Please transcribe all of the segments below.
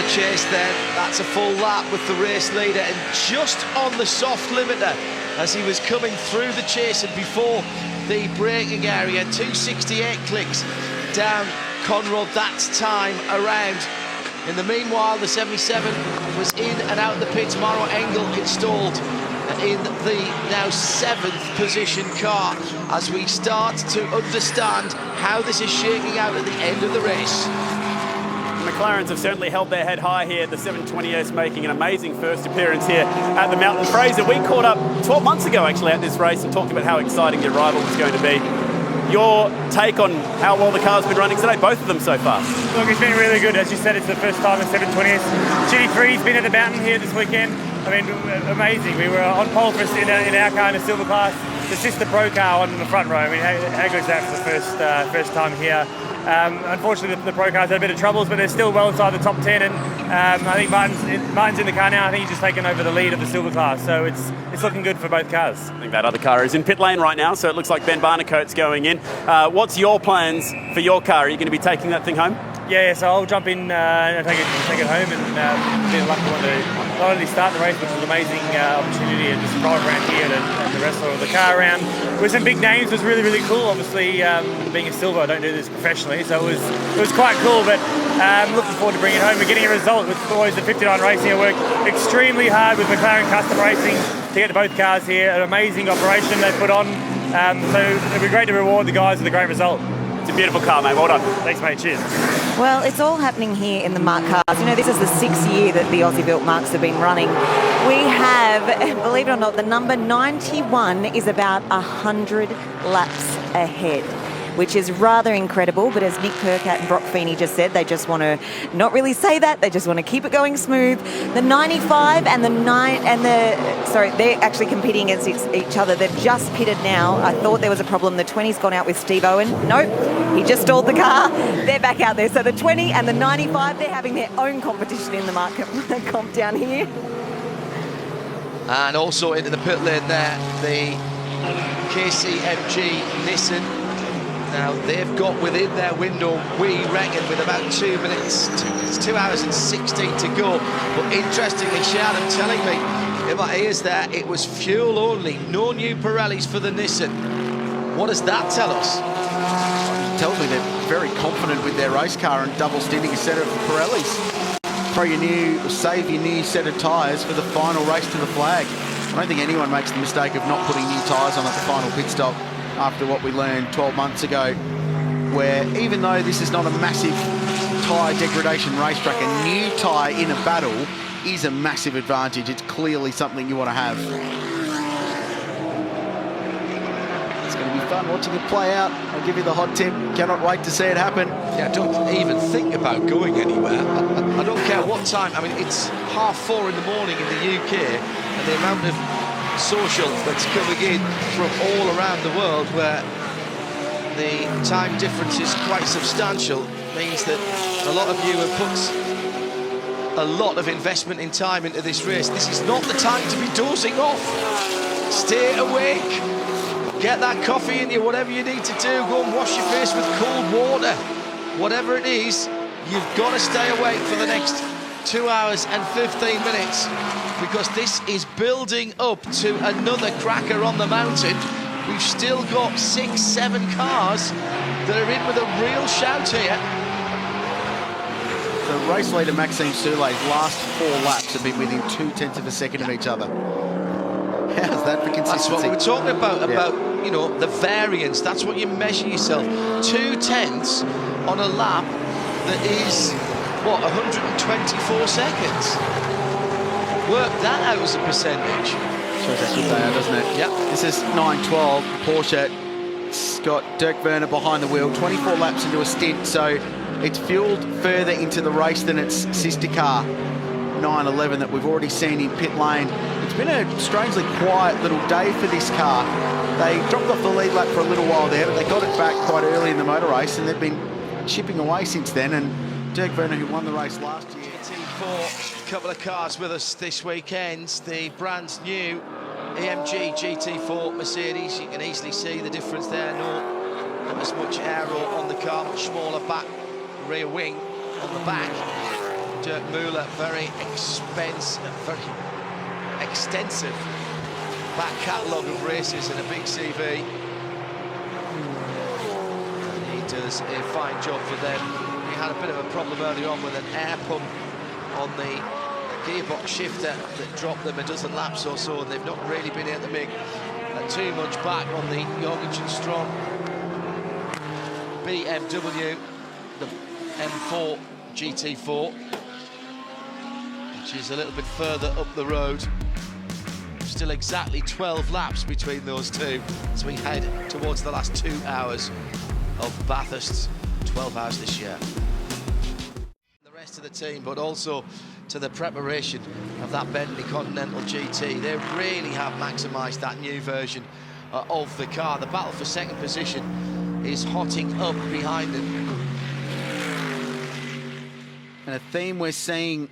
chase then. That's a full lap with the race leader, and just on the soft limiter as he was coming through the chase and before the braking area. 268 clicks down Conrod, that's time around. In the meanwhile, the 77 was in and out the pits. Maro Engel installed in the now 7th position car as we start to understand how this is shaking out at the end of the race. McLarens have certainly held their head high here. The 720S making an amazing first appearance here at the Mountain Fraser. We caught up 12 months ago actually at this race and talked about how exciting the arrival was going to be. Your take on how well the car's been running today, both of them so far? Look, it's been really good. As you said, it's the first time in 720s. GT3's been at the mountain here this weekend. I mean, amazing. We were on pole for in our car in the silver class. The sister pro car on the front row. I mean, how good is that for the first time here? Unfortunately, the pro cars had a bit of troubles, but they're still well inside the top 10. And I think Martin's in the car now. I think he's just taken over the lead of the silver class. So it's looking good for both cars. I think that other car is in pit lane right now, so it looks like Ben Barnicoat's going in. What's your plans for your car? Are you going to be taking that thing home? Yeah, so I'll jump in and take it home, and be the lucky one to not only start the race, which was an amazing opportunity, and just drive around here and the rest of the car around with some big names was really, really cool. Obviously, being a silver, I don't do this professionally, so it was quite cool. But looking forward to bringing it home. We're getting a result with boys at 59 Racing. I worked extremely hard with McLaren Custom Racing to get both cars here. An amazing operation they put on. So it'd be great to reward the guys with a great result. It's a beautiful car, mate. Well done. Thanks, mate. Cheers. Well, it's all happening here in the Mark cars. You know, this is the 6th year that the Aussie-built Marks have been running. We have, believe it or not, the number 91 is about 100 laps ahead, which is rather incredible. But as Nick Percat and Brock Feeney just said, they just want to not really say that. They just want to keep it going smooth. The 95 and they're actually competing against each other. They've just pitted now. I thought there was a problem. The 20's gone out with Steve Owen. Nope, he just stalled the car. They're back out there. So the 20 and the 95, they're having their own competition in the market comp down here. And also into the pit lane there, the KCMG Nissan. Now, they've got within their window, we reckon, with about 2 minutes, 2 hours and 16 to go. But interestingly, Sharon telling me in my ears there, it was fuel only, no new Pirellis for the Nissan. What does that tell us? It tells me they're very confident with their race car and double stinting a set of Pirellis. Save your new set of tyres for the final race to the flag. I don't think anyone makes the mistake of not putting new tyres on at the final pit stop, after what we learned 12 months ago, where even though this is not a massive tyre degradation racetrack, a new tyre in a battle is a massive advantage. It's clearly something you want to have. It's going to be fun watching it play out. I'll give you the hot tip. Cannot wait to see it happen. Yeah, don't even think about going anywhere. I don't care what time. I mean, it's 4:30 in the morning in the UK, and the amount of social that's coming in from all around the world, where the time difference is quite substantial, means that a lot of you have put a lot of investment in time into this race. This is not the time to be dozing off. Stay awake, get that coffee in you, whatever you need to do. Go and wash your face with cold water. Whatever it is, you've got to stay awake for the next 2 hours and 15 minutes, because this is building up to another cracker on the mountain. We've still got 6, 7 cars that are in with a real shout here. The race leader Maxime Soulet's last 4 laps have been within 0.2 of a second of each other. How's that for consistency? That's what we were talking about, you know, the variance. That's what you measure yourself. 0.2 on a lap that is, what, 124 seconds? Work that out as a percentage. Shows how good they are, doesn't it? Yep. This is 9:12. Porsche. It's got Dirk Werner behind the wheel. 24 laps into a stint, so it's fueled further into the race than its sister car, 911, that we've already seen in pit lane. It's been a strangely quiet little day for this car. They dropped off the lead lap for a little while there, but they got it back quite early in the motor race, and they've been chipping away since then. And Dirk Werner, who won the race last year. GT4, couple of cars with us this weekend. The brand new AMG GT4 Mercedes. You can easily see the difference there. Not as much aero on the car, much smaller back rear wing on the back. Dirk Müller, very expensive, very extensive back catalogue of races and a big CV. And he does a fine job for them. We had a bit of a problem early on with an air pump on the gearbox shifter that dropped them a dozen laps or so, and they've not really been able to make too much back on the Jorgensen Strong BMW, the M4 GT4, which is a little bit further up the road. Still exactly 12 laps between those two as we head towards the last 2 hours of Bathurst, 12 hours this year. The rest of the team, but also to the preparation of that Bentley Continental GT. They really have maximised that new version of the car. The battle for second position is hotting up behind them. And a theme we're seeing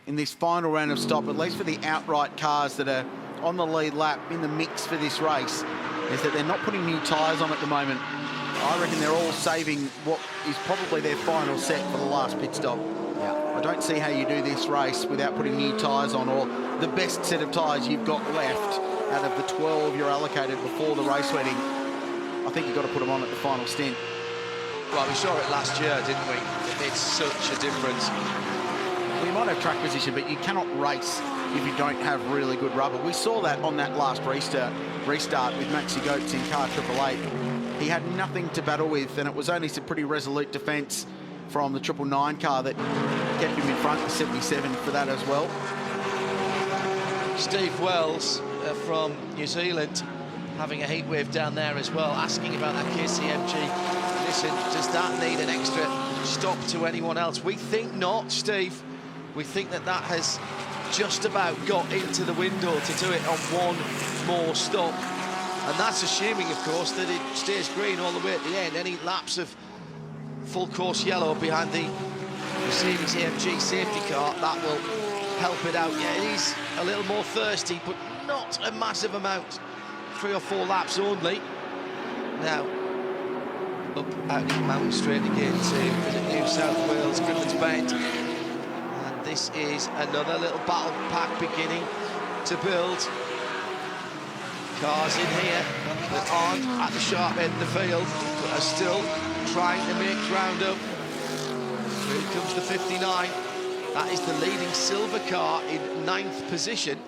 in this final round of stop, at least for the outright cars that are on the lead lap in the mix for this race, is that they're not putting new tyres on at the moment. I reckon they're all saving what is probably their final set for the last pit stop. I don't see how you do this race without putting new tyres on, or the best set of tyres you've got left out of the 12 you're allocated before the race wedding. I think you've got to put them on at the final stint. Well, we saw it last year, didn't we? It made such a difference. Well, you might have track position, but you cannot race if you don't have really good rubber. We saw that on that last restart with Maxi Goetz in car 888. He had nothing to battle with, and it was only some pretty resolute defence from the 999 car that kept him in front of 77 for that as well. Steve Wells from New Zealand having a heat wave down there as well, asking about that KCMG. Listen, does that need an extra stop to anyone else? We think not, Steve. We think that that has just about got into the window to do it on one more stop. And that's assuming, of course, that it stays green all the way at the end. Any lapse of full course yellow behind the Mercedes-AMG safety car, that will help it out. Yeah, it is a little more thirsty, but not a massive amount. 3 or 4 laps only. Now, up out the mountain straight again to New South Wales, Griffin's Bend. And this is another little battle pack beginning to build. Cars in here that aren't at the sharp end of the field, but are still trying to make ground up. Here comes the 59. That is the leading silver car in 9th position.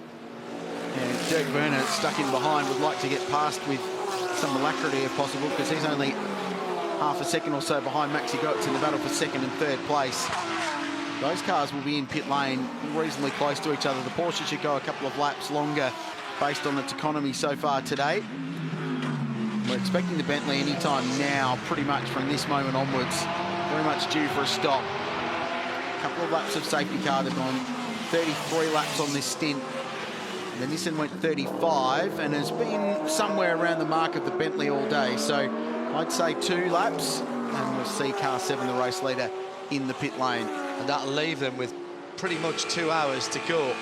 And Dirk Werner, stuck in behind, would like to get past with some alacrity if possible, because he's only half a second or so behind Maxi Goetz in the battle for 2nd and 3rd place. Those cars will be in pit lane reasonably close to each other. The Porsche should go a couple of laps longer based on its economy so far today. We're expecting the Bentley anytime now, pretty much from this moment onwards. Very much due for a stop. A couple of laps of safety car. They've gone 33 laps on this stint. The Nissan went 35 and has been somewhere around the mark of the Bentley all day. So I'd say 2 laps and we'll see car 7, the race leader, in the pit lane. And that'll leave them with pretty much 2 hours to go.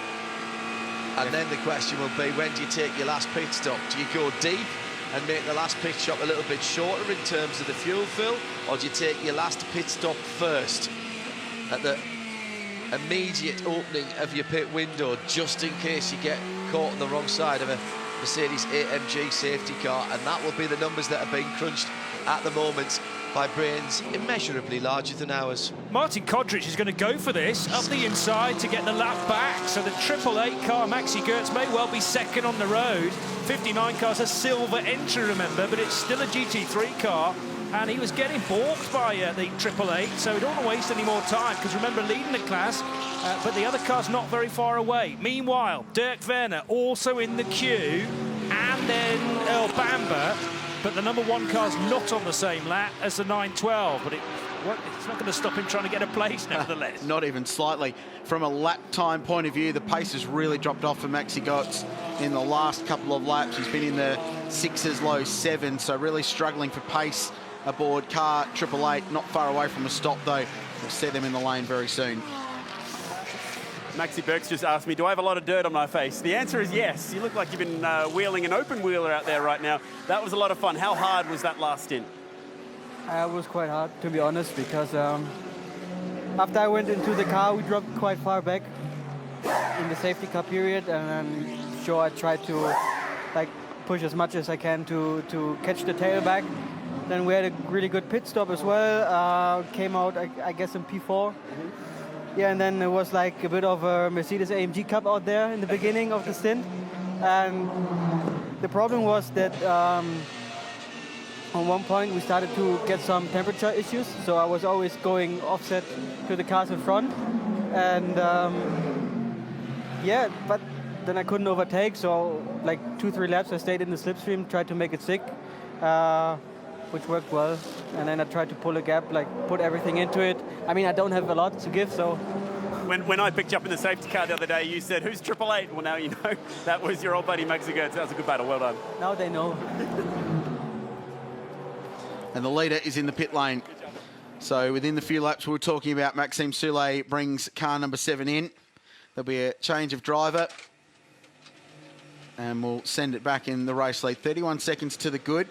And then the question will be, when do you take your last pit stop? Do you go deep and make the last pit stop a little bit shorter in terms of the fuel fill, or do you take your last pit stop first at the immediate opening of your pit window, just in case you get caught on the wrong side of a Mercedes AMG safety car? And that will be the numbers that are being crunched at the moment by brains immeasurably larger than ours. Martin Kodrich is going to go for this up the inside to get the lap back. So the 888 car, Maxi Goetz, may well be 2nd on the road. 59 car's a silver entry, remember, but it's still a GT3 car. And he was getting balked by the 888, so we don't want to waste any more time, because remember, leading the class, but the other car's not very far away. Meanwhile, Dirk Werner also in the queue, and then Earl Bamber. But the number 1 car's not on the same lap as the 912, but it's not going to stop him trying to get a place, nevertheless. Not even slightly. From a lap time point of view, the pace has really dropped off for Maxi Goetz in the last couple of laps. He's been in the 6s, low 7s, so really struggling for pace aboard car 888. Not far away from a stop, though. We'll see them in the lane very soon. Maxi Burks just asked me, do I have a lot of dirt on my face? The answer is yes. You look like you've been wheeling an open wheeler out there right now. That was a lot of fun. How hard was that last stint? It was quite hard, to be honest, because after I went into the car, we dropped quite far back in the safety car period, and I'm sure I tried to like push as much as I can to catch the tailback. Then we had a really good pit stop as well. Came out, I guess, in P4. Yeah, and then it was like a bit of a Mercedes AMG Cup out there in the beginning of the stint. And the problem was that on one point we started to get some temperature issues. So I was always going offset to the cars in front. And yeah, but then I couldn't overtake. So like 2-3 laps I stayed in the slipstream, tried to make it sick, which worked well. And then I tried to pull a gap, like put everything into it. I mean, I don't have a lot to give, so. When I picked you up in the safety car the other day, you said, who's 888? Well, now you know. That was your old buddy, Maxi Goetz. That was a good battle. Well done. Now they know. And the leader is in the pit lane. So within the few laps we were talking about, Maxime Soulet brings car number 7 in. There'll be a change of driver. And we'll send it back in the race lead. 31 seconds to the good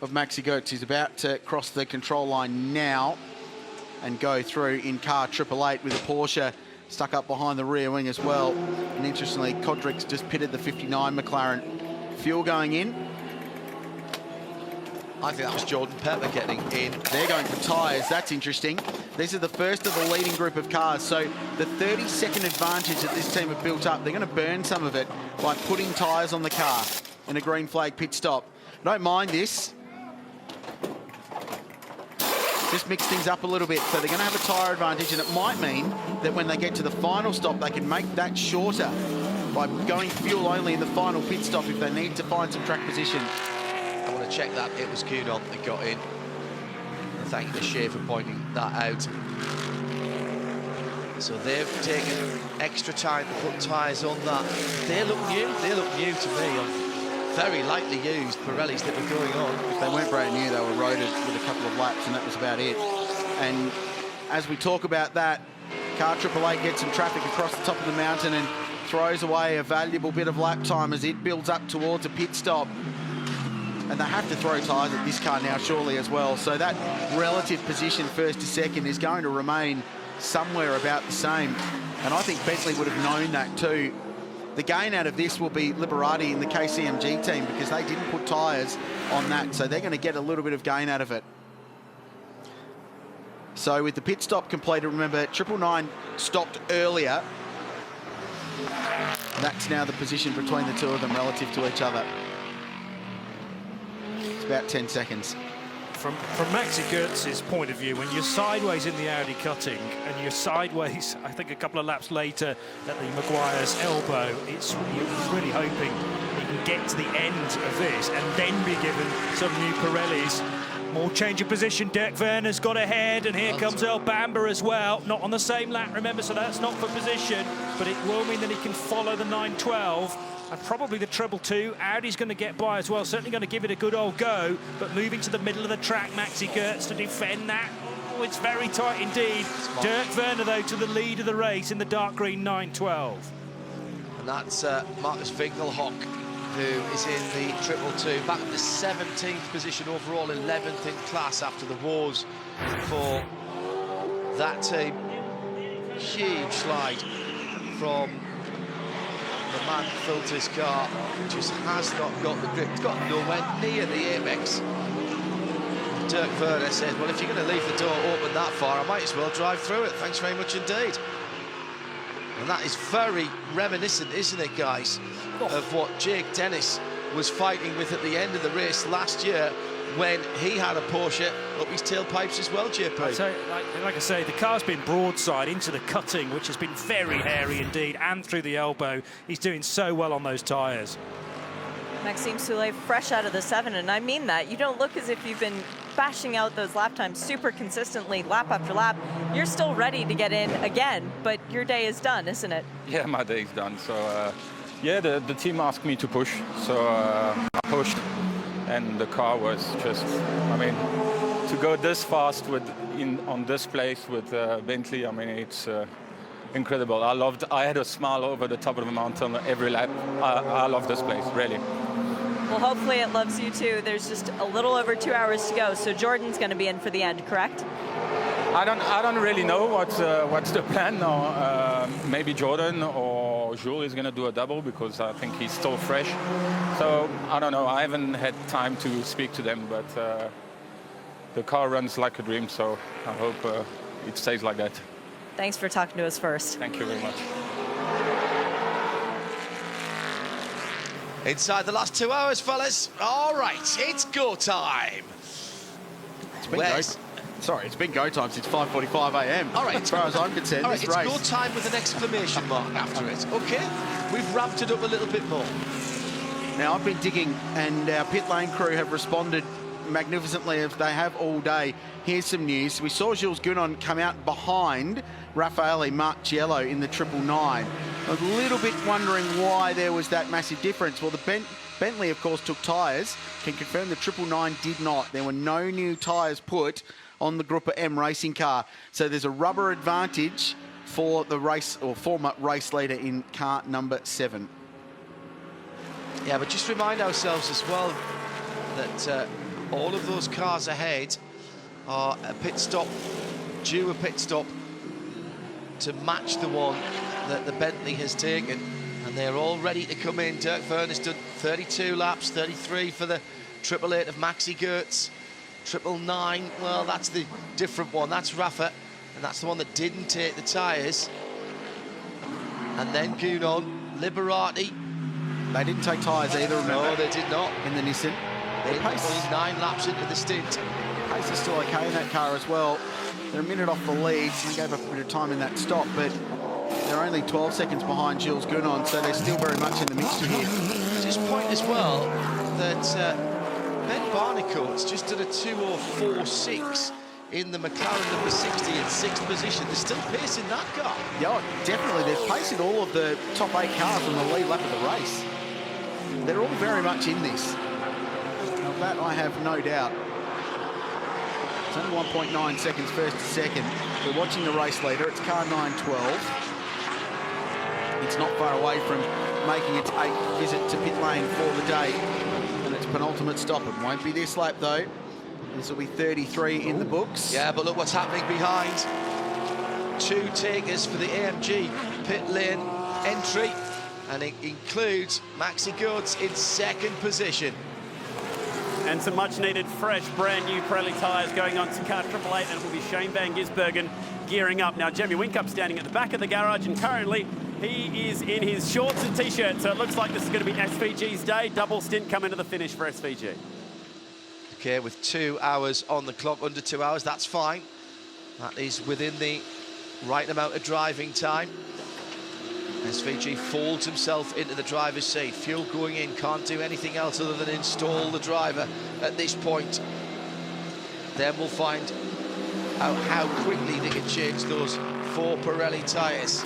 of Maxi Goetz. He's about to cross the control line now and go through in car 888 with a Porsche stuck up behind the rear wing as well. And interestingly, Kodrick's just pitted the 59 McLaren. Fuel going in. I think that was Jordan Pepper getting in. They're going for tyres. That's interesting. These are the first of the leading group of cars. So the 30-second advantage that this team have built up, they're going to burn some of it by putting tyres on the car in a green flag pit stop. Don't mind this. Just mix things up a little bit. So they're going to have a tyre advantage, and it might mean that when they get to the final stop, they can make that shorter by going fuel only in the final pit stop if they need to find some track position. I want to check that. It was Cunod that got in. And thank you to Shea for pointing that out. So they've taken extra time to put tyres on that. They look new. They look new to me. Very lightly used Pirellis that were going on. If they weren't brand new, they were roaded with a couple of laps, and that was about it. And as we talk about that, car 888 gets some traffic across the top of the mountain and throws away a valuable bit of lap time as it builds up towards a pit stop. And they have to throw tyres at this car now, surely, as well. So that relative position, first to second, is going to remain somewhere about the same. And I think Bentley would have known that too. The gain out of this will be Liberati in the KCMG team because they didn't put tyres on that. So they're going to get a little bit of gain out of it. So with the pit stop completed, remember, 999 stopped earlier. And that's now the position between the two of them relative to each other. It's about 10 seconds. From Maxi Goetz's point of view, when you're sideways in the Audi cutting and you're sideways, I think a couple of laps later at the Maguire's elbow, you're really hoping he can get to the end of this and then be given some new Pirellis. More change of position. Dirk Werner's got ahead, and here comes Earl Bamber as well. Not on the same lap, remember, so that's not for position, but it will mean that he can follow the 912. And probably the treble 2. Audi's going to get by as well. Certainly going to give it a good old go. But moving to the middle of the track, Maxi Goetz to defend that. Oh, it's very tight indeed. Dirk Werner, though, to the lead of the race in the dark green 912. And that's Marcus Winkelhock, who is in the triple 2. Back in the 17th position overall, 11th in class after the wars for that team. Huge slide from the man Filter's car, just has not got the grip. It's got nowhere near the apex. Dirk Werner says, well, if you're going to leave the door open that far, I might as well drive through it. Thanks very much indeed. And that is very reminiscent, isn't it, guys, of what Jake Dennis was fighting with at the end of the race last year when he had a Porsche up his tailpipes as well, JP. So, like I say, the car's been broadside into the cutting, which has been very hairy indeed, and through the elbow. He's doing so well on those tyres. Maxime Soulet fresh out of the 7, and I mean that. You don't look as if you've been bashing out those lap times super consistently, lap after lap. You're still ready to get in again, but your day is done, isn't it? Yeah, my day is done. So, yeah, the team asked me to push, so I pushed. And the car was just, I mean, to go this fast on this place with Bentley, I mean, it's incredible. I had a smile over the top of the mountain every lap. I love this place, really. Well, hopefully it loves you too. There's just a little over 2 hours to go, so Jordan's going to be in for the end, correct? I don't really know what's the plan now. Maybe Jordan or Jules is going to do a double because I think he's still fresh. So I don't know. I haven't had time to speak to them, but the car runs like a dream. So I hope it stays like that. Thanks for talking to us first. Thank you very much. Inside the last 2 hours, fellas. All right, it's go time. It's been go time since 5:45 a.m. All right. As far as I'm concerned, All right, this it's race. go time with an exclamation mark after it. Okay, we've ramped it up a little bit more. Now, I've been digging, and our pit lane crew have responded magnificently as they have all day. Here's some news. We saw Jules Gounon come out behind Raffaele Marciello in the 999. A little bit wondering why there was that massive difference. Well, the Bentley, of course, took tyres. Can confirm the 999 did not. There were no new tyres put on the Group M racing car. So there's a rubber advantage for the race or former race leader in car number 7. Yeah, but just remind ourselves as well that all of those cars ahead are a pit stop to match the one that the Bentley has taken, and they're all ready to come in. Dirk Verne has done 32 laps, 33 for the 888 of Maxi Goetz. 999, well, that's the different one. That's Rafa, and that's the one that didn't take the tyres. And then Gounon, Liberati. They didn't take tyres either, remember? No, they did not. In the Nissan. They're only 9 laps into the stint. Pace is still okay in that car as well. They're a minute off the lead. He gave up a bit of time in that stop, but they're only 12 seconds behind Jules Gounon, so they're still very much in the mixture here. Just point as well that Ben Barnicoat's just did a 2:04.6 in the McLaren number 60 in 6th position. They're still pacing that car. Yeah, definitely. They're pacing all of the top 8 cars on the lead lap of the race. They're all very much in this. Of that I have no doubt. It's only 1.9 seconds first to second. We're watching the race leader. It's car 912. It's not far away from making its 8th visit to pit lane for the day. And its penultimate stop. It won't be this lap though. This will be 33 in the books. Yeah, but look what's happening behind. 2 takers for the AMG pit lane entry, and it includes Maxi Goetz in 2nd position. And some much-needed, fresh, brand-new Pirelli tyres going on to car 888, and it will be Shane Van Gisbergen gearing up. Now, Jamie Whincup standing at the back of the garage, and currently he is in his shorts and T-shirt, so it looks like this is going to be SVG's day. Double stint coming to the finish for SVG. Okay, with 2 hours on the clock, under 2 hours, that's fine. That is within the right amount of driving time. SVG folds himself into the driver's seat. Fuel going in, can't do anything else other than install the driver at this point. Then we'll find out how quickly they can change those 4 Pirelli tyres.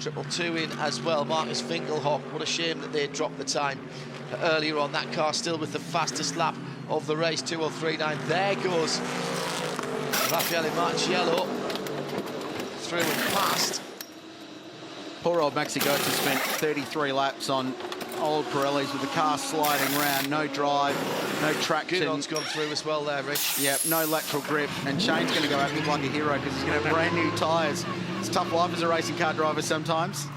222 in as well. Marcus Finkelhock, what a shame that they dropped the time earlier on. That car still with the fastest lap of the race, 2:03.9. There goes Raffaele Marciello through and past. Poor old Maxi Goetz has spent 33 laps on old Pirellis with the car sliding around, no drive, no traction. Gounon's gone through as well there, Rich. Yep, no lateral grip, and Shane's going to go out and look like a hero because he's going to have brand new tyres. It's a tough life as a racing car driver sometimes.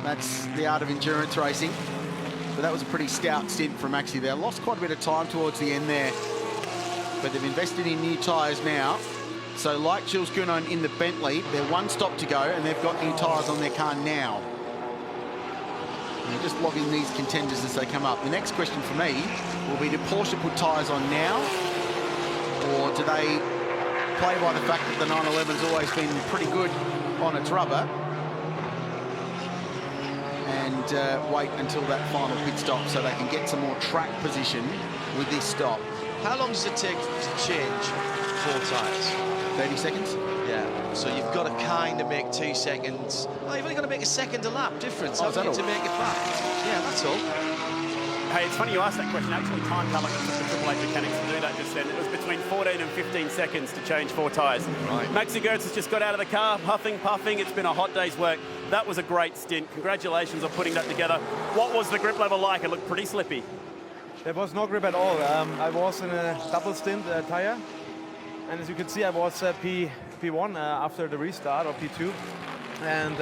That's the art of endurance racing. But that was a pretty stout stint from Maxi there. Lost quite a bit of time towards the end there, but they've invested in new tyres now. So like Jules Gounon in the Bentley, they're 1 stop to go and they've got new tyres on their car now. And they're just logging these contenders as they come up. The next question for me will be, do Porsche put tyres on now, or do they play by the fact that the 911's always been pretty good on its rubber and wait until that final pit stop so they can get some more track position with this stop? How long does it take to change 4 tyres? 30 seconds? Yeah, so you've got to kind of make 2 seconds. Oh, you've only got to make a second a lap difference, haven't you, to make it back? Yeah, that's all. Hey, it's funny you asked that question. Actually, time Talent took the 888 mechanics to do that just then. It was between 14 and 15 seconds to change 4 tyres. Right. Maxi Goetz has just got out of the car, puffing. It's been a hot day's work. That was a great stint. Congratulations on putting that together. What was the grip level like? It looked pretty slippy. There was no grip at all. I was in a double stint tyre, and as you can see, I was P1 after the restart, or P2, and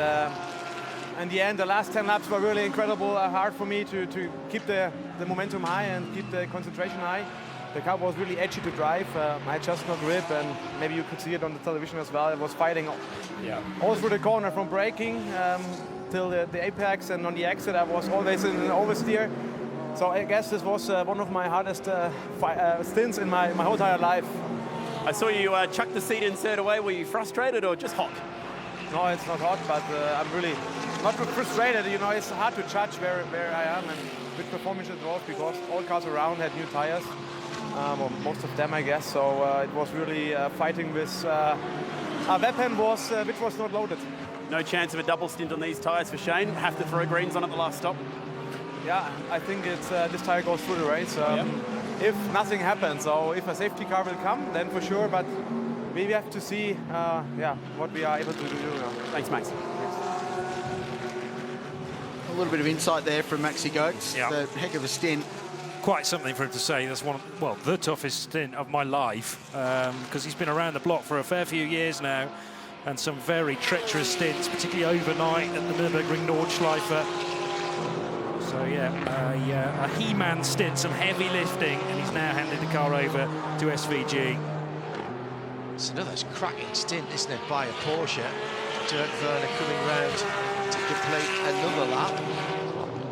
in the end, the last 10 laps were really incredible, hard for me to keep the momentum high and keep the concentration high. The car was really edgy to drive. I just no grip, and maybe you could see it on the television as well. I was fighting all through the corner, from braking till the apex, and on the exit I was always in an oversteer. So I guess this was one of my hardest stints in my whole entire life. I saw you chuck the seat insert away. Were you frustrated or just hot? No, it's not hot, but I'm really not frustrated. You know, it's hard to judge where I am and which performance it was, because all cars around had new tires, or most of them, I guess. So it was really fighting with a weapon which was not loaded. No chance of a double stint on these tires for Shane. Have to throw greens on at the last stop. Yeah, I think it's this tire goes through the race. If nothing happens, so if a safety car will come, then for sure. But we have to see, what we are able to do now. Thanks, Max. A little bit of insight there from Maxi Goetz. Yeah. The heck of a stint. Quite something for him to say. That's the toughest stint of my life, because he's been around the block for a fair few years now, and some very treacherous stints, particularly overnight at the Nürburgring Nordschleife. So yeah, a he-man stint, some heavy lifting, and he's now handed the car over to SVG. It's another cracking stint, isn't it, by a Porsche. Dirk Werner coming round to complete another lap.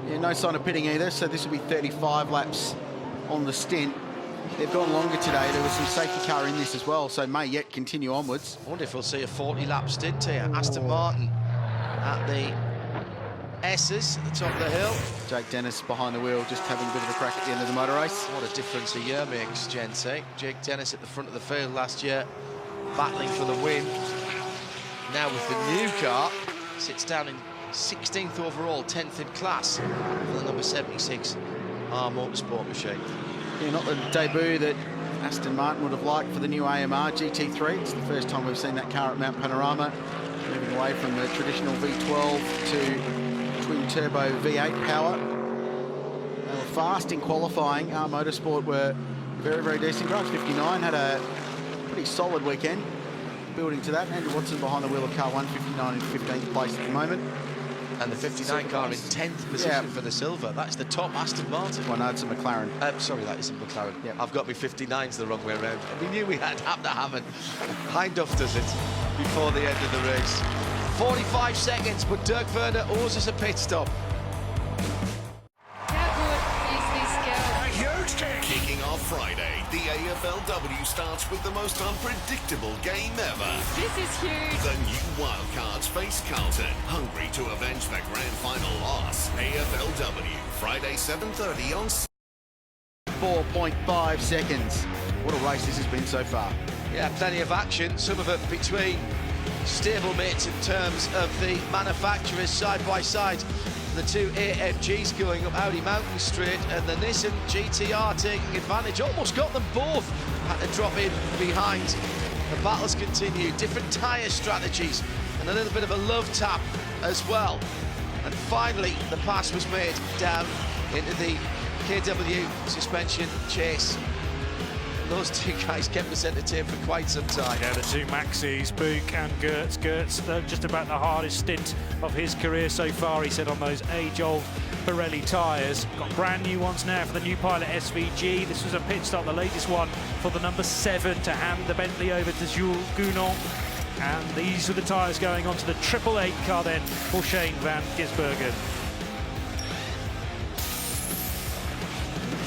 Yeah, no sign of pitting either, so this will be 35 laps on the stint. They've gone longer today. There was some safety car in this as well, so may yet continue onwards. I wonder if we'll see a 40-lap stint here. Aston Martin at the S's at the top of the hill. Jake Dennis behind the wheel, just having a bit of a crack at the end of the motor race. What a difference a year makes, gents, eh? Jake Dennis at the front of the field last year, battling for the win. Now with the new car, sits down in 16th overall, 10th in class for the number 76 R Motorsport machine. Yeah, not the debut that Aston Martin would have liked for the new AMR GT3. It's the first time we've seen that car at Mount Panorama, moving away from the traditional V12 to twin-turbo V8 power. They were fast in qualifying. R Motorsport were very, very decent. Garage 59 had a pretty solid weekend. Building to that, Andrew Watson behind the wheel of car 159 in 15th place at the moment. And the 59 car in 10th position for the silver. That's the top Aston Martin. Well, no, it's a McLaren. Sorry, that isn't McLaren. Yep. I've got my 59s the wrong way around. We knew we had to have it. Hindhoff does it before the end of the race. 45 seconds, but Dirk Werner owes us a pit stop. Kicking off Friday, the AFLW starts with the most unpredictable game ever. This is huge. The new Wildcards face Carlton, hungry to avenge the grand final loss. AFLW, Friday 7:30 on 4.5 seconds. What a race this has been so far. Yeah, plenty of action, some of it between stablemates in terms of the manufacturers side by side. The two AMGs going up Audi Mountain Straight, and the Nissan GTR taking advantage. Almost got them both. Had to drop in behind. The battles continue. Different tyre strategies and a little bit of a love tap as well. And finally, the pass was made down into the KW suspension chase. Those two guys kept us entertained for quite some time. Yeah, the two Maxis, Book and Gertz. Gertz, just about the hardest stint of his career so far, he said, on those age-old Pirelli tyres. Got brand new ones now for the new Pilot SVG. This was a pit stop, the latest one for the number 7 to hand the Bentley over to Jules Gounon. And these are the tyres going on to the 888 car then for Shane van Gisbergen.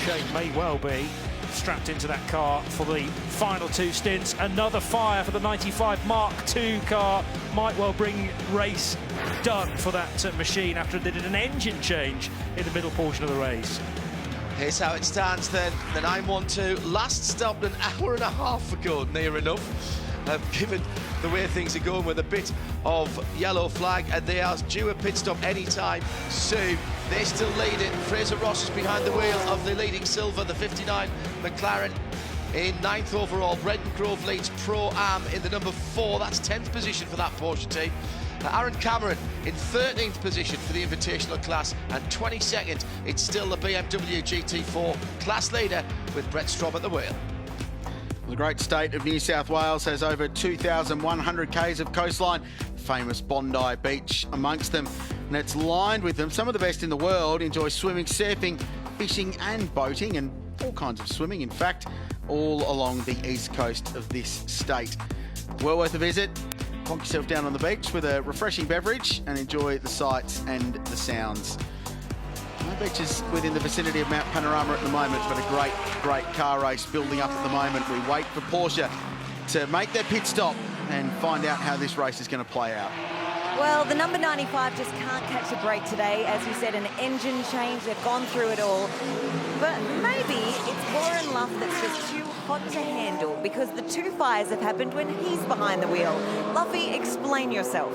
Shane may well be strapped into that car for the final two stints. Another fire for the 95 Mark II car. Might well bring race done for that machine after they did an engine change in the middle portion of the race. Here's how it stands then. The 912 last stopped an hour and a half ago, near enough. Given the way things are going with a bit of yellow flag, and they are due a pit stop anytime soon. They still lead it. Fraser Ross is behind the wheel of the leading silver, the 59 McLaren. In 9th overall, Brendan Grove leads Pro-Am in the number 4. That's 10th position for that Porsche team. Aaron Cameron in 13th position for the Invitational class, and 22nd, it's still the BMW GT4 class leader with Brett Strom at the wheel. The great state of New South Wales has over 2,100 k's of coastline, famous Bondi Beach amongst them, and it's lined with them. Some of the best in the world enjoy swimming, surfing, fishing and boating, and all kinds of swimming, in fact, all along the east coast of this state. Well worth a visit. Plonk yourself down on the beach with a refreshing beverage and enjoy the sights and the sounds. No beaches within the vicinity of Mount Panorama at the moment, but a great car race building up at the moment. We wait for Porsche to make their pit stop and find out how this race is going to play out. Well, the number 95 just can't catch a break today. As you said, an engine change. They've gone through it all. But maybe it's Warren Luff that's just too hot to handle, because the two fires have happened when he's behind the wheel. Luffy, explain yourself.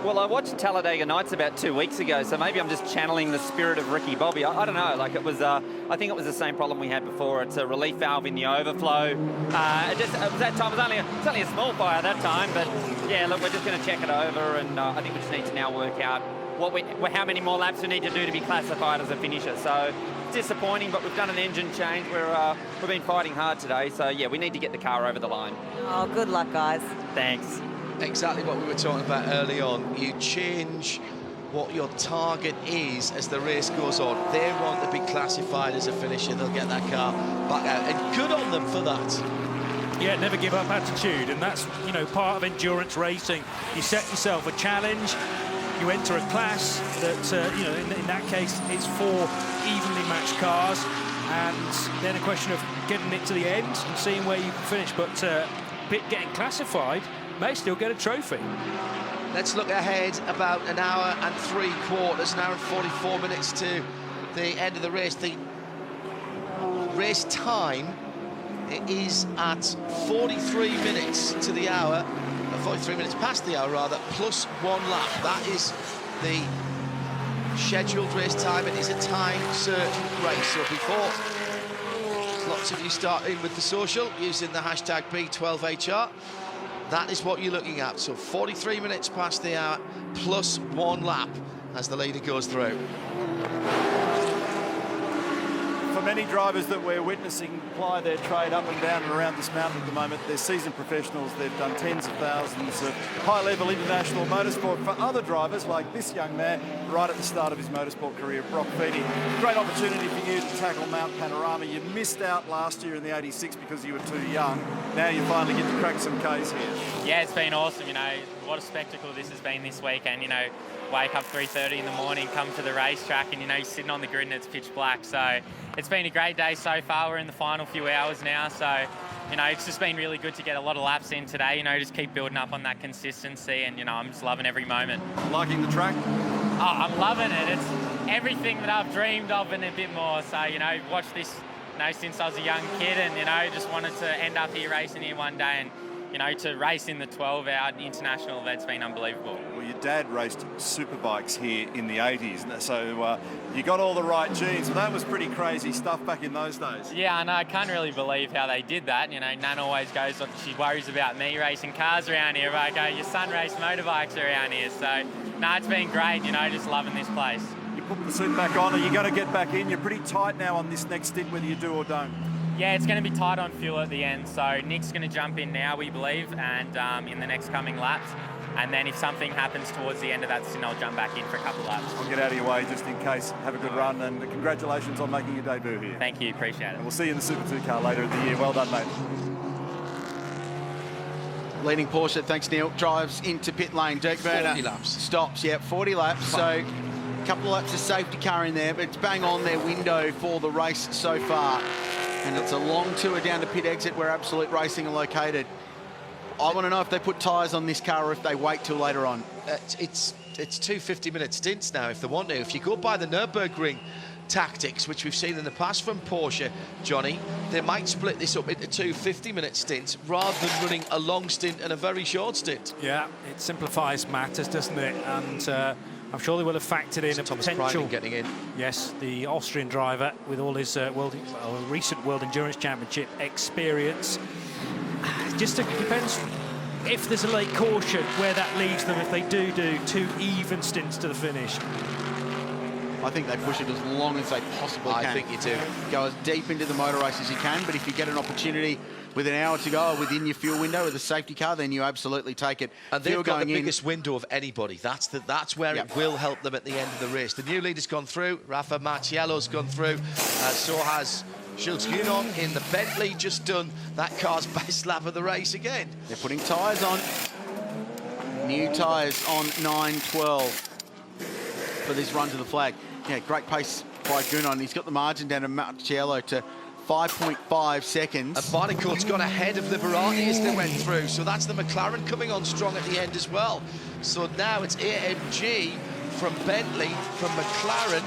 Well, I watched Talladega Nights about 2 weeks ago, so maybe I'm just channeling the spirit of Ricky Bobby. I don't know, like it was, I think it was the same problem we had before. It's a relief valve in the overflow. It was only a small fire that time, but yeah, look, we're just going to check it over, and I think we just need to now work out how many more laps we need to do to be classified as a finisher. So it's disappointing, but we've done an engine change. We've been fighting hard today, so yeah, we need to get the car over the line. Oh, good luck, guys. Thanks. Exactly what we were talking about early on. You change what your target is as the race goes on. They want to be classified as a finisher. They'll get that car back out, and good on them for that. Yeah, never give up attitude, and that's, you know, part of endurance racing. You set yourself a challenge, you enter a class that, you know, in that case, it's 4 evenly matched cars, and then a question of getting it to the end and seeing where you finish. But getting classified may still get a trophy. Let's look ahead about an hour and 3/4, an hour and 44 minutes to the end of the race. The race time is at 43 minutes to the hour, 43 minutes past the hour rather, plus 1 lap. That is the scheduled race time. It is a time certain race. So before lots of you start in with the social using the hashtag B12HR, that is what you're looking at. So 43 minutes past the hour, plus 1 lap as the leader goes through. For many drivers that we're witnessing ply their trade up and down and around this mountain at the moment, they're seasoned professionals. They've done tens of thousands of high-level international motorsport. For other drivers, like this young man, right at the start of his motorsport career, Brock Feedy, great opportunity for you to tackle Mount Panorama. You missed out last year in the 86 because you were too young. Now you finally get to crack some Ks here. Yeah, it's been awesome, you know. What a spectacle this has been this weekend, you know. Wake up 3:30 in the morning, come to the racetrack, and, you know, you're sitting on the grid and it's pitch black. So it's been a great day so far. We're in the final few hours now. So, you know, it's just been really good to get a lot of laps in today, you know, just keep building up on that consistency. And, you know, I'm just loving every moment. Liking the track? Oh, I'm loving it. It's everything that I've dreamed of and a bit more. So, you know, watched this, you know, since I was a young kid, and, you know, just wanted to end up here racing here one day. And, you know, to race in the 12-hour international event's been unbelievable. Well, your dad raced superbikes here in the 80s, so you got all the right genes. That was pretty crazy stuff back in those days. Yeah, I know. I can't really believe how they did that. You know, Nan always goes, she worries about me racing cars around here. But I go, your son raced motorbikes around here. So, no, it's been great, you know, just loving this place. You put the suit back on, are you going to get back in? You're pretty tight now on this next stint, whether you do or don't. Yeah, it's going to be tight on fuel at the end. So Nick's going to jump in now, we believe, and in the next coming laps. And then if something happens towards the end of that stint, I'll jump back in for a couple of laps. I'll get out of your way just in case. Have a good run, and congratulations on making your debut here. Thank you, appreciate it. And we'll see you in the Super 2 car later in the year. Well done, mate. Leading Porsche, thanks Neil, drives into pit lane. Dirk Werner 40 laps. Stops, yeah, 40 laps. So a couple of laps of safety car in there, but it's bang on their window for the race so far. And it's a long tour down to pit exit where Absolute Racing are located. I want to know if they put tyres on this car or if they wait till later on. It's 2 50-minute stints now if they want to. If you go by the Nürburgring tactics, which we've seen in the past from Porsche, Johnny, they might split this up into 2 50-minute stints rather than running a long stint and a very short stint. Yeah, it simplifies matters, doesn't it? And I'm sure they will have factored in a potential getting in. Yes, the Austrian driver with all his recent World Endurance Championship experience. It just depends if there's a late caution where that leaves them if they do 2 even stints to the finish. I think they push it as long as they possibly can. I think you do. Go as deep into the motor race as you can, but if you get an opportunity with an hour to go within your fuel window with a safety car, then you absolutely take it. And they've Fuel got the going in. biggest window of anybody. That's where Yep. it will help them at the end of the race. The new leader's gone through. Rafa Marciello's gone through. So has Jules Gunon in the Bentley, just done that car's best lap of the race again. They're putting tyres on. New tyres on 9.12 for this run to the flag. Yeah, great pace by Gunon. He's got the margin down to Marciello to 5.5 seconds. And Barnicourt's got ahead of Liberati as they went through, so that's the McLaren coming on strong at the end as well. So now it's AMG from Bentley, from McLaren,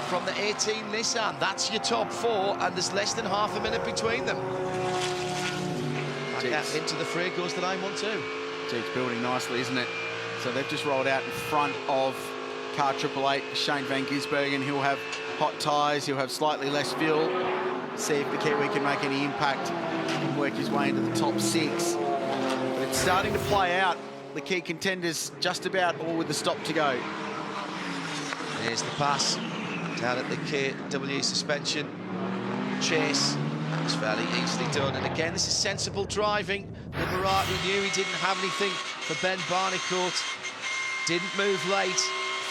from the 18 Nissan. That's your top four, and there's less than half a minute between them. And now into the fray goes the 912. It's building nicely, isn't it? So they've just rolled out in front of car 888, Shane van Gisbergen. He'll have hot tyres, he'll have slightly less fuel. See if the Kiwi can make any impact and work his way into the top 6. But it's starting to play out. The key contenders just about all with the stop to go. Here's the pass down at the KW suspension. Chase. It's fairly easily done. And again, this is sensible driving. Liberati knew he didn't have anything for Ben Barnicourt. Didn't move late.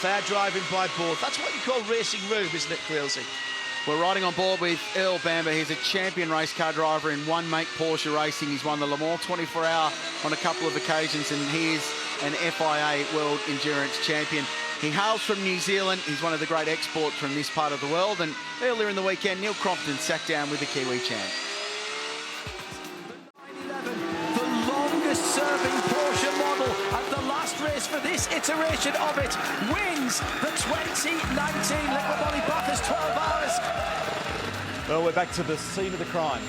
Fair driving by board. That's what you call racing room, isn't it, Quilsey? We're riding on board with Earl Bamber. He's a champion race car driver in one-make Porsche racing. He's won the Le Mans 24-hour on a couple of occasions, and he is an FIA World Endurance Champion. He hails from New Zealand. He's one of the great exports from this part of the world. And earlier in the weekend, Neil Crompton sat down with the Kiwi champ. The longest serving Porsche model at the last race for this iteration of it wins the 2019 Liqui Moly Bathurst 12 hours. Well, we're back to the scene of the crime.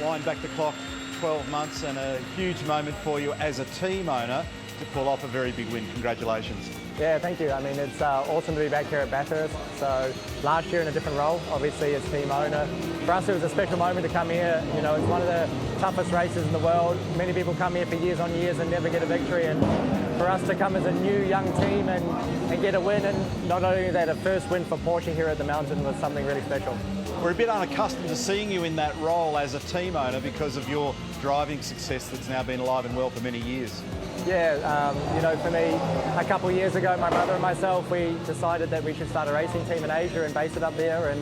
Wind back the clock 12 months and a huge moment for you as a team owner to pull off a very big win. Congratulations. Yeah, thank you. I mean, it's awesome to be back here at Bathurst. So last year in a different role, obviously as team owner. For us, it was a special moment to come here. You know, it's one of the toughest races in the world. Many people come here for years on years and never get a victory. And for us to come as a new young team and get a win, and not only that, a first win for Porsche here at the mountain was something really special. We're a bit unaccustomed to seeing you in that role as a team owner because of your driving success that's now been alive and well for many years. Yeah, you know, for me, a couple of years ago, my brother and myself, we decided that we should start a racing team in Asia and base it up there. And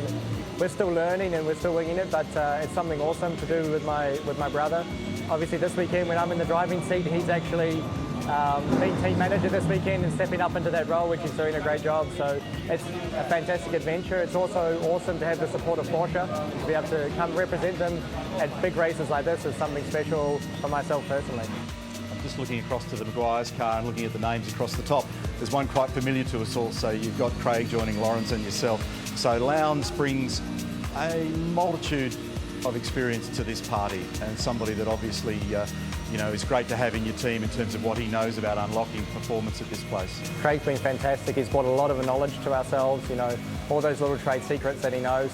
we're still learning and we're still winging it, but it's something awesome to do with my brother. Obviously, this weekend when I'm in the driving seat, he's actually being team manager this weekend and stepping up into that role, which is doing a great job. So it's a fantastic adventure. It's also awesome to have the support of Porsche, to be able to come represent them at big races like this is something special for myself personally. Just looking across to the Maguire's car and looking at the names across the top, there's one quite familiar to us also. You've got Craig joining Lawrence and yourself. So Lowndes brings a multitude of experience to this party, and somebody that obviously you know, is great to have in your team in terms of what he knows about unlocking performance at this place. Craig's been fantastic. He's brought a lot of knowledge to ourselves, you know, all those little trade secrets that he knows.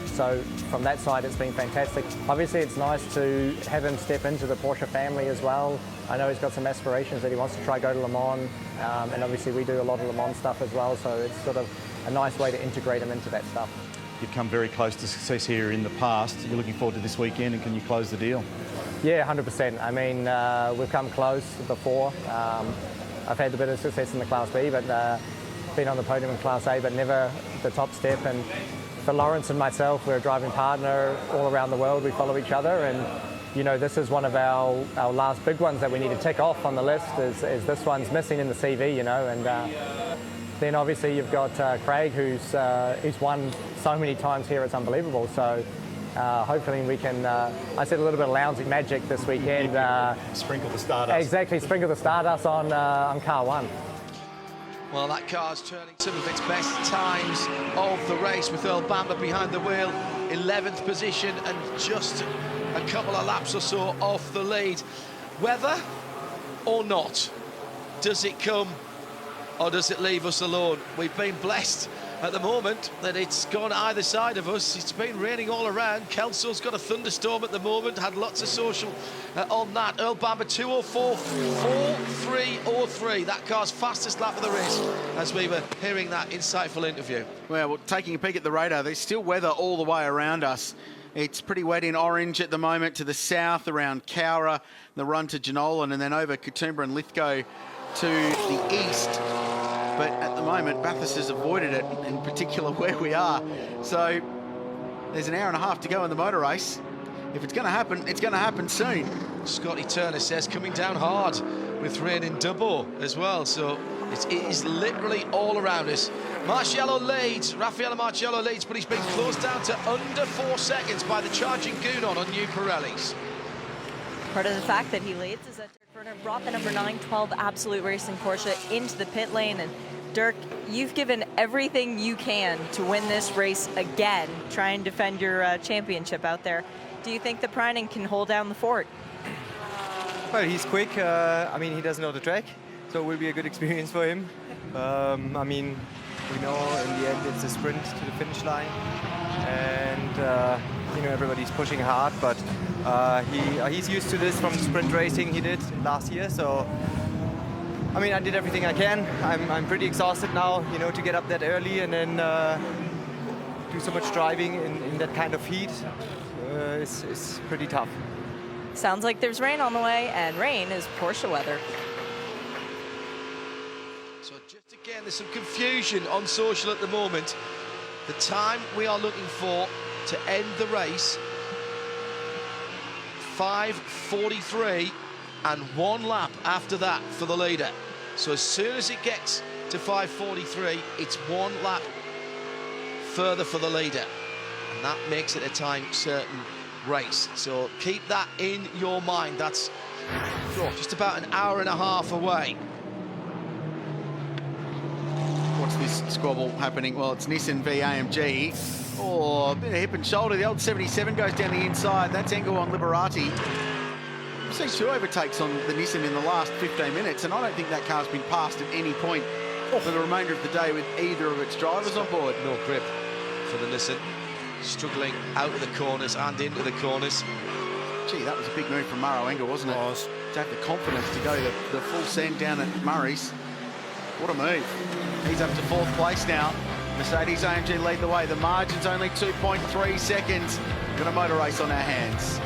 So from that side, it's been fantastic. Obviously, it's nice to have him step into the Porsche family as well. I know he's got some aspirations that he wants to try go to Le Mans, and obviously we do a lot of Le Mans stuff as well, so it's sort of a nice way to integrate him into that stuff. You've come very close to success here in the past. You're looking forward to this weekend, and can you close the deal? Yeah, 100%. I mean, we've come close before. I've had a bit of success in the Class B, but been on the podium in Class A, but never the top step. And for Lawrence and myself, we're a driving partner all around the world. We follow each other, and you know, this is one of our last big ones that we need to tick off on the list. Is this one's missing in the CV, you know, and then obviously you've got Craig, who's won so many times here. It's unbelievable. So. Hopefully we can, I said a little bit of loungy magic this weekend. Sprinkle the stardust. Exactly, sprinkle the stardust on car one. Well, that car's turning some of its best times of the race with Earl Bamber behind the wheel, 11th position and just a couple of laps or so off the lead. Whether or not, does it come or does it leave us alone? We've been blessed at the moment that it's gone either side of us. It's been raining all around. Kelso's got a thunderstorm at the moment, had lots of social on that. Earl Bamber 2:04, 4:3:03. That car's fastest lap of the race as we were hearing that insightful interview. Well, taking a peek at the radar, there's still weather all the way around us. It's pretty wet in Orange at the moment to the south around Cowra, the run to Jenolan, and then over Katoomba and Lithgow to the east. But at the moment, Bathurst has avoided it, in particular where we are. So there's an hour and a half to go in the motor race. If it's going to happen, it's going to happen soon. Scotty Turner says coming down hard with rain in Dubbo as well. So it is literally all around us. Marciello leads, Raffaele Marciello leads, but he's been closed down to under 4 seconds by the charging Gounon on new Pirellis. Part of the fact that he leads is that Dirk Werner brought the number 912 Absolute Racing Porsche into the pit lane. And Dirk, you've given everything you can to win this race again, try and defend your championship out there. Do you think that Prynan can hold down the fort? Well, he's quick. I mean, he doesn't know the track, so it will be a good experience for him. I mean, we know in the end it's a sprint to the finish line, and you know, everybody's pushing hard, but he's used to this from sprint racing he did last year. So I mean, I did everything I can. I'm pretty exhausted now, you know, to get up that early and then do so much driving in that kind of heat. It's pretty tough. Sounds like there's rain on the way, and rain is Porsche weather. So just again, there's some confusion on social at the moment. The time we are looking for to end the race, 5:43, and 1 lap after that for the leader. So as soon as it gets to 5:43, it's 1 lap further for the leader. And that makes it a time certain race. So keep that in your mind. That's just about an hour and a half away. What's this squabble happening? Well, it's Nissan v AMG. Oh, a bit of hip and shoulder. The old 77 goes down the inside. That's Engel on Liberati. We've seen 2 overtakes on the Nissan in the last 15 minutes, and I don't think that car's been passed at any point for the remainder of the day with either of its drivers on board. No grip for the Nissan. Struggling out of the corners and into the corners. Gee, that was a big move from Maro Engel, wasn't it? It was. To have the confidence to go the full send down at Murray's. What a move. He's up to 4th place now. Mercedes AMG lead the way. The margin's only 2.3 seconds. Got a motor race on our hands.